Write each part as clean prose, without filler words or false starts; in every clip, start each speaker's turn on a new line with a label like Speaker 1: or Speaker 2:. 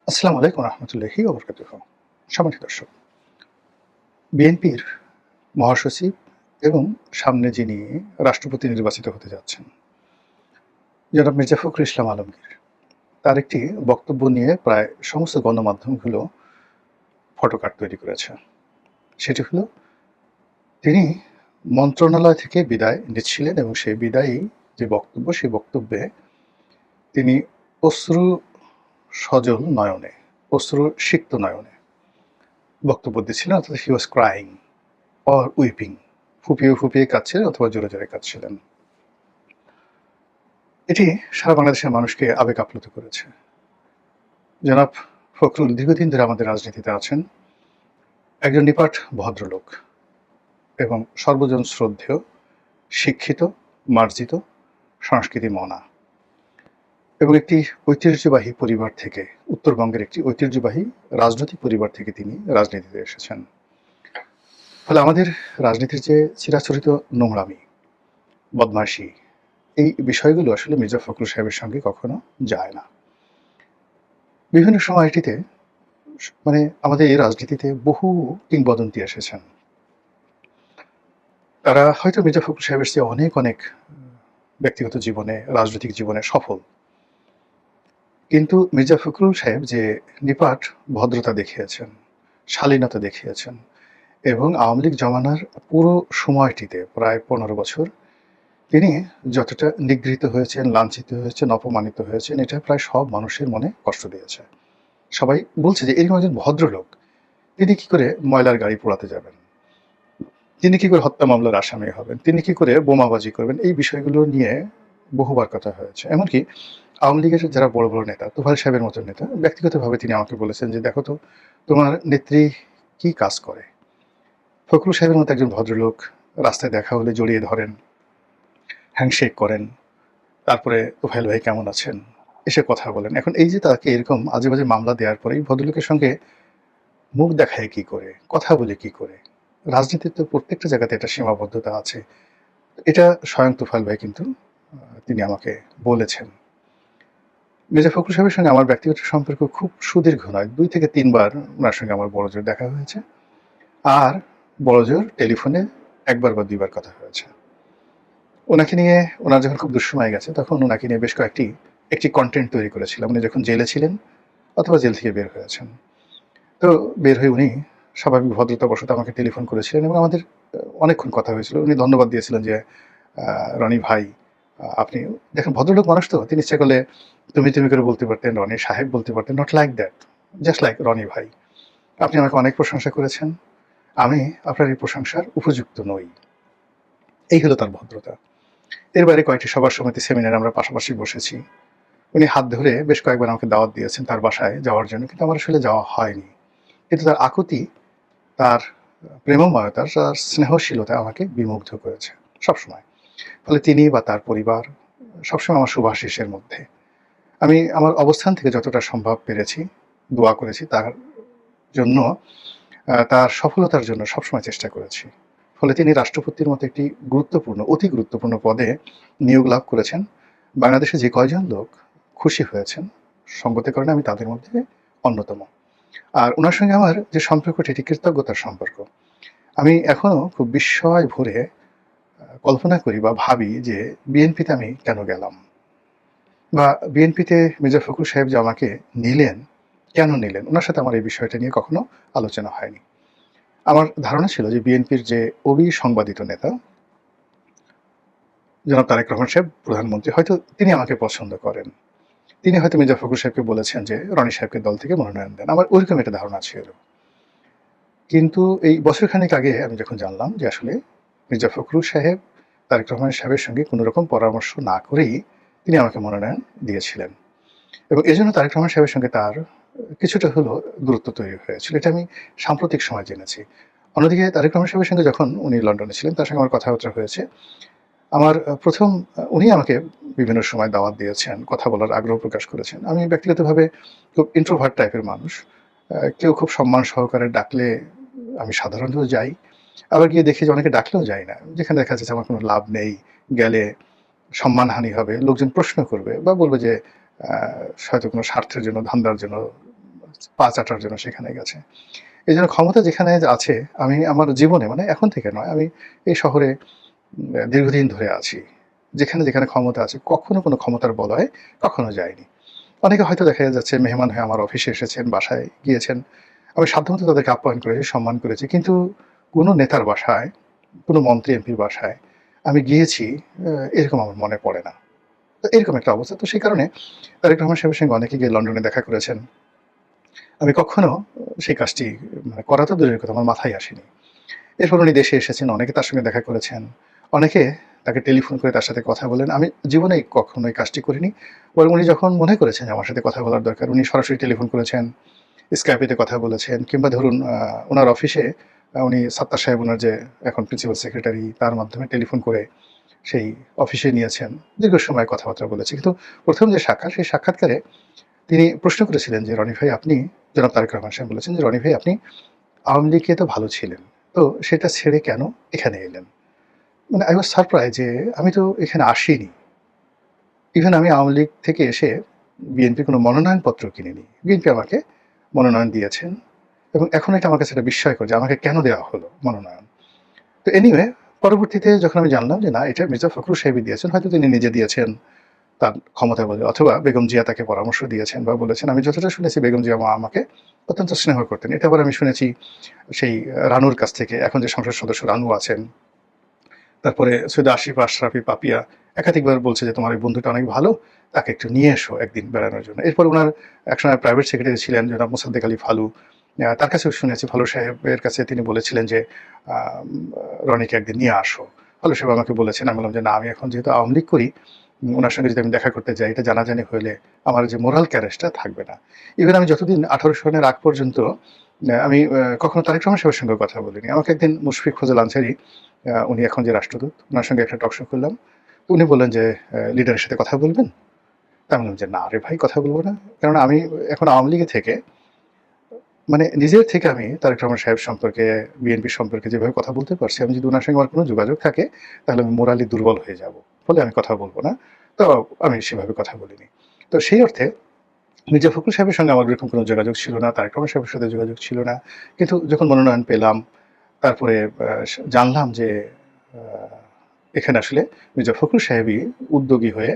Speaker 1: আসসালামু আলাইকুম রহমতুল্লাহি ওয়া বারাকাতুহু। সম্মানিত দর্শক, বিএনপির মহাসচিব এবং সামনে যিনি রাষ্ট্রপতি নির্বাচিত হতে যাচ্ছেন, জনাব মির্জা ফখরুল ইসলাম আলমগীর, তার একটি বক্তব্য নিয়ে প্রায় সমস্ত গণমাধ্যমগুলো ফটোকার্ড তৈরি করেছে। সেটি হলো, তিনি মন্ত্রণালয় থেকে বিদায় নিচ্ছিলেন এবং সেই বিদায়ী যে বক্তব্য, সেই বক্তব্যে তিনি অশ্রু সজল নয়নে, অশ্রু সিক্ত নয়নে বক্তব্য দিচ্ছিলেন, অর্থাৎ হি ওয়াজ ক্রাইং অর উইপিং, ফুপিয়ে ফুপিয়ে কাঁদছিলেন অথবা জোরে জোরে কাঁদছিলেন। এটি সারা বাংলাদেশের মানুষকে আবেগ আপ্লুত করেছে। জনাব ফখরুল দীর্ঘদিন ধরে আমাদের রাজনীতিতে আছেন, একজন নিপাট ভদ্রলোক এবং সর্বজন শ্রদ্ধেয়, শিক্ষিত, মার্জিত, সংস্কৃতি মনা এবং একটি ঐতিহ্যবাহী পরিবার থেকে, উত্তরবঙ্গের একটি ঐতিহ্যবাহী রাজনৈতিক পরিবার থেকে তিনি রাজনীতিতে এসেছেন। ফলে আমাদের রাজনীতির যে চিরাচরিত নোংরামি, বদমাইশি, এই বিষয়গুলো আসলে মির্জা ফখরুল সাহেবের সঙ্গে কখনো যায় না। বিভিন্ন সময় এটিতে মানে আমাদের এই রাজনীতিতে বহু কিংবদন্তি এসেছেন। তারা হয়তো মির্জা ফখরুল সাহেবের চেয়ে অনেক অনেক ব্যক্তিগত জীবনে, রাজনৈতিক জীবনে সফল। কিন্তু মির্জা ফখরুল সাহেব যে নিপাট ভদ্রতা দেখিয়েছেন, শালীনতা দেখিয়েছেন এবং আওয়ামী লীগ জমানার পুরো সময়টিতে প্রায় ১৫ বছর তিনি যতটা নিগৃহীত হয়েছেন, লাঞ্ছিত হয়েছেন, অপমানিত হয়েছেন, এটা প্রায় সব মানুষের মনে কষ্ট দিয়েছে। সবাই বলছে যে এরকম একজন ভদ্রলোক, তিনি কি করে ময়লার গাড়ি পোড়াতে যাবেন? তিনি কি করে হত্যা মামলার আসামি হবেন? তিনি কি করে বোমাবাজি করবেন? এই বিষয়গুলো নিয়ে বহুবার কথা হয়েছে। এমনকি আওয়ামী লীগের যারা বড়, বড় নেতা, তোফায়েল সাহেবের মতো নেতা, ব্যক্তিগতভাবে তিনি আমাকে বলেছেন যে, "দেখো তো তোমার নেত্রী কি কাজ করে?" ফখরুল সাহেবের মতো একজন ভদ্রলোক রাস্তায় দেখা হলে জড়িয়ে ধরেন, হ্যান্ডশেক করেন। তারপরে তোফায়েল ভাই কেমন আছেন? এসে কথা বলেন। এখন এই যে তাকে এরকম আজে-বাজে মামলা দেওয়ার পরে এই ভদ্রলোকের সঙ্গে মুখ দেখায় কি করে? কথা বলে কি করে? রাজনীতির তো প্রত্যেকটা জায়গাতে একটা সীমাবদ্ধতা আছে। এটা স্বয়ং তোফায়েল ভাই কিন্তু তিনি আমাকে বলেছেন। মির্জা ফখরুল সাহেবের সঙ্গে আমার ব্যক্তিগত সম্পর্ক খুব সুদীর্ঘ নয়। ২ থেকে ৩ বার উনার সঙ্গে আমার বড়জোর দেখা হয়েছে। আর বড়জোর টেলিফোনে ১ বার বা ২ বার কথা হয়েছে। উনাকে নিয়ে, উনার যখন খুব দুঃসময় গেছে তখন উনাকে নিয়ে বেশ একটি কনটেন্ট তৈরি করেছিলাম। উনি যখন জেলে ছিলেন অথবা জেল থেকে বের হয়েছেন। তো বের হয়ে উনি স্বাভাবিক ভদ্রতাবশত আমাকে টেলিফোন করেছিলেন এবং আমাদের অনেকক্ষণ কথা হয়েছিল। উনি ধন্যবাদ দিয়েছিলেন যে, "রনি ভাই, আপনি" দেখেন ভদ্রলোক মানুষ তো, তিনি ইচ্ছা করলে তুমি করে বলতে পারতেন, রনি সাহেব বলতে পারতেন। Not like that. Just like Roni ভাই। আপনি আমাকে অনেক প্রশংসা করেছেন। আমি আপনার এই প্রশংসার উপযুক্ত নই। এই হলো তার ভদ্রতা। এর বাইরে কয়েকটি সভা সমিতি, সেমিনারে আমরা পাশাপাশি বসেছি। উনি হাত ধরে বেশ কয়েকবার আমাকে দাওয়াত দিয়েছেন তার বাসায় যাওয়ার জন্য। কিন্তু আমার আসলে যাওয়া হয়নি। কিন্তু তার আকুতি, তার প্রেমময়তা, তার স্নেহশীলতা আমাকে বিমুগ্ধ করেছে সবসময়। ফলে তিনি বা তার পরিবার সবসময় আমার শুভাশিসের মধ্যে। আমি আমার অবস্থান থেকে যতটা সম্ভব পেরেছি, দোয়া করেছি তার জন্য, তার সফলতার জন্য সবসময় চেষ্টা করেছি। ফলে তিনি রাষ্ট্রপতির মতো একটি গুরুত্বপূর্ণ, অতি গুরুত্বপূর্ণ পদে নিয়োগ লাভ করেছেন। বাংলাদেশে যে কয়জন লোক খুশি হয়েছেন, সঙ্গতের কারণে আমি তাদের মধ্যে অন্যতম। আর উনার সঙ্গে আমার যে সম্পর্কটি, এটি কৃতজ্ঞতার সম্পর্ক। আমি এখনো খুব বিস্ময় ভরে কল্পনা করি বা ভাবি যে বিএনপিতে আমি কেন গেলাম? বা বিএনপিতে মির্জা ফখরুল সাহেব যে আমাকে নিলেন, কেন নিলেন? উনার সাথে আমার এই বিষয়টা নিয়ে কখনো আলোচনা হয়নি। আমার ধারণা ছিল যে বিএনপির যে অবিসংবাদিত নেতা জনাব তারেক রহমান সাহেব প্রধানমন্ত্রী, হয়তো তিনি আমাকে পছন্দ করেন। তিনি হয়তো মির্জা ফখরুল সাহেবকে বলেছেন যে রনি সাহেবকে দল থেকে মনোনয়ন দেন। আমার ওইরকম একটা ধারণা ছিল। কিন্তু এই বছরখানেক আগে আমি যখন জানলাম যে আসলে মির্জা ফখরুল সাহেব তারেক রহমান সাহেবের সঙ্গে কোনো রকম পরামর্শ না করেই তিনি আমাকে মনোনয়ন দিয়েছিলেন এবং এজন্য তারেক রহমান সাহেবের সঙ্গে তার কিছুটা হলেও দূরত্ব তৈরি হয়েছিল। এটা আমি সাম্প্রতিক সময়ে জেনেছি। অন্যদিকে তারেক রহমান সাহেবের সঙ্গে যখন উনি লন্ডনে ছিলেন, তার সঙ্গে আমার কথাবার্তা হয়েছে। আমার ১ম উনি আমাকে বিভিন্ন সময় দাওয়াত দিয়েছেন, কথা বলার আগ্রহ প্রকাশ করেছেন। আমি ব্যক্তিগতভাবে খুব ইন্ট্রোভার্ট টাইপের মানুষ। কেউ খুব সম্মান সহকারে ডাকলে আমি সাধারণত যাই। আবার গিয়ে দেখি যে অনেকে ডাকলেও যাই না। যেখানে দেখা যাচ্ছে আমার কোনো লাভ নেই, গেলে সম্মানহানি হবে, লোকজন প্রশ্ন করবে বা বলবে যে আ হয়তো কোনো স্বার্থের জন্য, ধান্দার জন্য পা চাটার জন্য সেখানে গেছে। এই জন্য ক্ষমতা যেখানে আছে, আমি আমার জীবনে মানে এখন থেকে নয়, আমি এই শহরে দীর্ঘদিন ধরে আছি। যেখানে, যেখানে ক্ষমতা আছে কখনো কোনো ক্ষমতার বলয়ে কখনো যাইনি। অনেকে হয়তো দেখা যাচ্ছে মেহমান হয়ে আমার অফিসে এসেছেন, বাসায় গিয়েছেন। আমি সাধ্যমতো তাদেরকে আপ্যায়ন করেছি, সম্মান করেছি। কিন্তু কোনো নেতার বাসায়, কোনো মন্ত্রী এমপির বাসায় আমি গিয়েছি এরকম আমার মনে পড়ে না। তো এরকম একটা অবস্থা। তো সেই কারণে তারেক রহমান সাহেবের সঙ্গে অনেকে গিয়ে লন্ডনে দেখা করেছেন। আমি কখনো সেই কাজটি মানে করা তো দূরের কথা, আমার মাথায় আসেনি। এরপর উনি দেশে এসেছেন, অনেকে তার সঙ্গে দেখা করেছেন। অনেকে তাকে টেলিফোন করে তার সাথে কথা বলেন। আমি জীবনে কখনো এই কাজটি করিনি। বরং উনি যখন মনে করেছেন যে আমার সাথে কথা বলার দরকার, উনি সরাসরি টেলিফোন করেছেন, স্কাইপে তে কথা বলেছেন, কিংবা ধরুন উনার অফিসে উনি সাত্তার সাহেব উনার যে এখন প্রিন্সিপাল সেক্রেটারি, তার মাধ্যমে টেলিফোন করে সেই অফিসে নিয়েছেন। দীর্ঘ সময় কথাবার্তা বলেছি। কিন্তু ১ম যে সাক্ষাৎ, সেই সাক্ষাৎকারে তিনি প্রশ্ন করেছিলেন যে, "রনি ভাই আপনি" জনাব তারেক রহমান সাহেব বলেছেন যে, "রনি ভাই আপনি আওয়ামী লীগে তো ভালো ছিলেন। তো সেটা ছেড়ে কেন এখানে এলেন?" মানে I was surprised যে আমি তো এখানে আসিনি। ইভেন আমি আওয়ামী লীগ থেকে এসে বিএনপির কোনো মনোনয়নপত্র কিনিনি। বিএনপি আমাকে মনোনয়ন দিয়েছেন এবং এখন এটা আমার কাছে একটা বিস্ময়কর যে আমাকে কেন দেওয়া হলো মনোনয়ন? তো এনিওয়ে পরবর্তীতে যখন আমি জানলাম যে না, এটা মির্জা ফখরুল সাহেবই দিয়েছেন। হয়তো তিনি নিজে দিয়েছেন তার ক্ষমতা বলে, অথবা বেগম জিয়া তাকে পরামর্শ দিয়েছেন বা বলেছেন। আমি যতটা শুনেছি বেগম জিয়া আমাকে অত্যন্ত স্নেহ করতেন। এটা আবার আমি শুনেছি সেই রানুর কাছ থেকে, এখন যে সংসদ সদস্য রানু আছেন। তারপরে সৈয়দ আশিফ আশরাফি পাপিয়া একাধিকবার বলছে যে, "তোমার এই বন্ধুটা অনেক ভালো, তাকে একটু নিয়ে এসো একদিন বেড়ানোর জন্য।" এরপর উনার একসময় প্রাইভেট সেক্রেটারি ছিলেন জনাব মোসাদ্দেক আলী ফালু। তার কাছেও শুনেছি, ফালু সাহেবের কাছে তিনি বলেছিলেন যে, আম "রনিকে একদিন নিয়ে আসো।" ফালু সাহেব আমাকে বলেছেন। আমি বললাম যে, "না, আমি এখন যেহেতু আওয়ামী লীগ করি, উনার সঙ্গে যদি আমি দেখা করতে যাই, এটা জানাজানি হইলে আমার যে মোরাল ক্যারেজটা থাকবে না।" ইভেন আমি যতদিন ১৮ সনের আগ পর্যন্ত আমি কখনো তারেক রহমান সাহেবের সঙ্গে কথা বলিনি। আমাকে একদিন মুশফিক ফজল আনসারী, উনি এখন যে রাষ্ট্রদূত, উনার সঙ্গে একটা টক শো করলাম। তো উনি বললেন যে, "লিডারের সাথে কথা বলবেন?" তা আমি বললাম যে, "না রে ভাই, কথা বলব না।" কেননা আমি এখন আওয়ামী লীগে থেকে মানে নিজের থেকে আমি তারেক রহমান সাহেব সম্পর্কে, বিএনপি সম্পর্কে যেভাবে কথা বলতে পারছি, আমি যদি উনার সঙ্গে আমার কোনো যোগাযোগ থাকে, তাহলে আমি মোরালি দুর্বল হয়ে যাব। ফলে আমি কথা বলব না। তো আমি সেভাবে কথা বলিনি। তো সেই অর্থে মির্জা ফখরুল সাহেবের সঙ্গে আমার এরকম কোনো যোগাযোগ ছিল না, তারেক রহমান সাহেবের সাথে যোগাযোগ ছিল না। কিন্তু যখন মনোনয়ন পেলাম, তারপরে জানলাম যে আ এখানে আসলে মির্জা ফখরুল সাহেবই উদ্যোগী হয়ে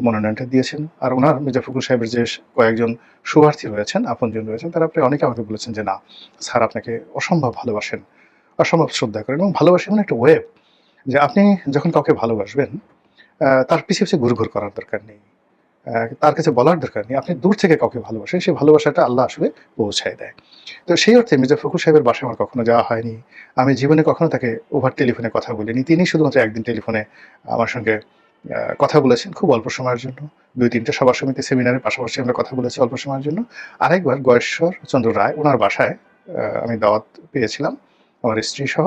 Speaker 1: মনোনয়নটা দিয়েছেন। আর উনার, মির্জা ফখরুল সাহেবের যে কয়েকজন শুভার্থী রয়েছেন, আপনজন রয়েছেন, তারা প্রায় অনেকে আমাকে বলেছেন যে, "না, স্যার আপনাকে অসম্ভব ভালোবাসেন, অসম্ভব শ্রদ্ধা করেন এবং ভালোবাসা এমন একটা ওয়েব যে আপনি যখন কাউকে ভালোবাসবেন, তার পিছে, পিছে ঘুরঘুর করার দরকার নেই। তার কাছে বলার দরকার নেই। আপনি দূর থেকে কাউকে ভালোবাসেন, সেই ভালোবাসাটা আল্লাহ আসলে পৌঁছায় দেয়।" তো সেই অর্থে মির্জা ফখরুল সাহেবের বাসায় আমার কখনো যাওয়া হয়নি। আমি জীবনে কখনো তাকে ওভার টেলিফোনে কথা বলিনি। তিনি শুধুমাত্র একদিন টেলিফোনে আমার সঙ্গে কথা বলেছেন খুব অল্প সময়ের জন্য। ২-৩ টা সভা সমিতি সেমিনারের পাশাপাশি আমরা কথা বলেছি অল্প সময়ের জন্য। আরেকবার গয়েশ্বর চন্দ্র রায় উনার বাসায় আমি দাওয়াত পেয়েছিলাম আমার স্ত্রীসহ।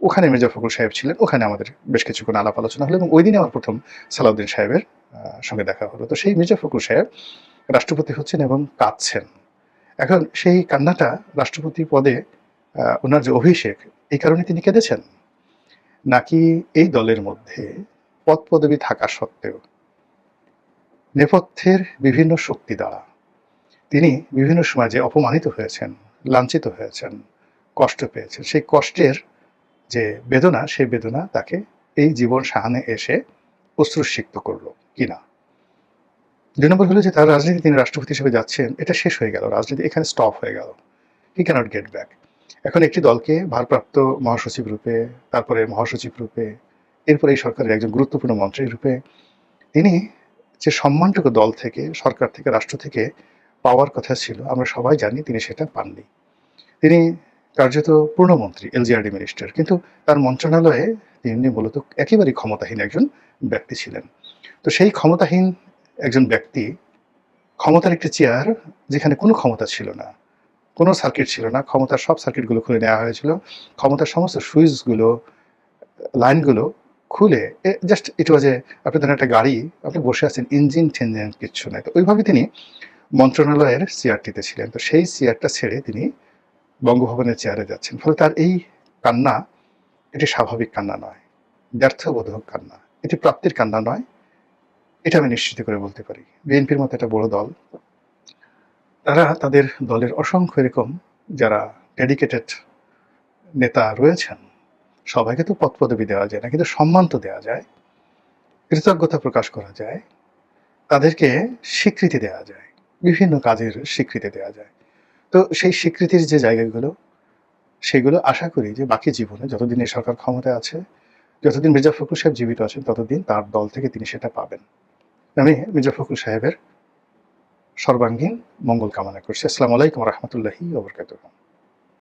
Speaker 1: ওখানে মির্জা ফখরুল সাহেব ছিলেন। ওখানে আমাদের বেশ কিছুক্ষণ আলাপ আলোচনা হলো এবং ঐদিনই আমার ১ম সালাউদ্দিন সাহেবের সঙ্গে দেখা হলো। তো সেই মির্জা ফখরুল সাহেব রাষ্ট্রপতি হচ্ছেন এবং কাঁদছেন। এখন সেই কান্নাটা রাষ্ট্রপতি পদে উনার যে অভিষেক, এই কারণে তিনি কেঁদেছেন? নাকি এই দলের মধ্যে পদপদবি থাকা সত্ত্বেও নেপথ্যের বিভিন্ন শক্তি দ্বারা তিনি বিভিন্ন সময় যে অপমানিত হয়েছেন, লাঞ্ছিত হয়েছেন, কষ্ট পেয়েছেন, সেই কষ্টের যে বেদনা, সেই বেদনা তাকে এই জীবন সাহানে এসে অশ্রুসিক্ত করলো কিনা? ২ নম্বর হলো যে তার রাজনীতি, তিনি রাষ্ট্রপতি হিসেবে যাচ্ছেন, এটা শেষ হয়ে গেল। রাজনীতি এখানে স্টপ হয়ে গেল। হি ক্যানট গেট ব্যাক। এখন একটি দলকে ভারপ্রাপ্ত মহাসচিব রূপে, তারপরে মহাসচিব রূপে, এরপরে এই সরকারের একজন গুরুত্বপূর্ণ মন্ত্রী রূপে তিনি যে সম্মানটুকু দল থেকে, সরকার থেকে, রাষ্ট্র থেকে পাওয়ার কথা ছিল, আমরা সবাই জানি তিনি সেটা পাননি। তিনি কার্যত পূর্ণমন্ত্রী, এলজিআরডি মিনিস্টার। কিন্তু তার মন্ত্রণালয়ে তিনি মূলত একেবারেই ক্ষমতাহীন একজন ব্যক্তি ছিলেন। তো সেই ক্ষমতাহীন একজন ব্যক্তি, ক্ষমতার একটি চেয়ার যেখানে কোনো ক্ষমতা ছিল না, কোনো সার্কিট ছিল না, ক্ষমতার সব সার্কিটগুলো খুলে নেওয়া হয়েছিল। ক্ষমতার সমস্ত সুইচগুলো, লাইনগুলো খুলে জাস্ট ইট ওয়াজ এ, আপনি ধরেন একটা গাড়ি, আপনি বসে আছেন, ইঞ্জিন-টিঞ্জিন কিচ্ছু নাই। তো ওইভাবে তিনি মন্ত্রণালয়ের চেয়ারটিতে ছিলেন। তো সেই চেয়ারটা ছেড়ে তিনি বঙ্গভবনের চেয়ারে যাচ্ছেন। ফলে তার এই কান্না, এটি স্বাভাবিক কান্না নয়, ব্যর্থবোধক কান্না। এটি প্রাপ্তির কান্না নয়, এটা আমি নিশ্চিত করে বলতে পারি। বিএনপির মতো একটা বড় দল তারা তাদের দলের অসংখ্য এরকম যারা ডেডিকেটেড নেতা রয়েছেন, সবাইকে তো পদ-পদবি দেওয়া যায় না, কিন্তু সম্মান তো দেওয়া যায়, কৃতজ্ঞতা প্রকাশ করা যায়, তাদেরকে স্বীকৃতি দেওয়া যায়, বিভিন্ন কাজের স্বীকৃতি দেওয়া যায়। তো সেই স্বীকৃতির যে জায়গাগুলো, সেগুলো আশা করি যে বাকি জীবনে যতদিন এই সরকার ক্ষমতায় আছে, যতদিন মির্জা ফখরুল সাহেব জীবিত আছেন, ততদিন তার দল থেকে তিনি সেটা পাবেন। আমি মির্জা ফখরুল সাহেবের সর্বাঙ্গীন মঙ্গল কামনা করছি। আসসালামু আলাইকুম ওয়া রাহমাতুল্লাহি ওয়া বারাকাতুহু।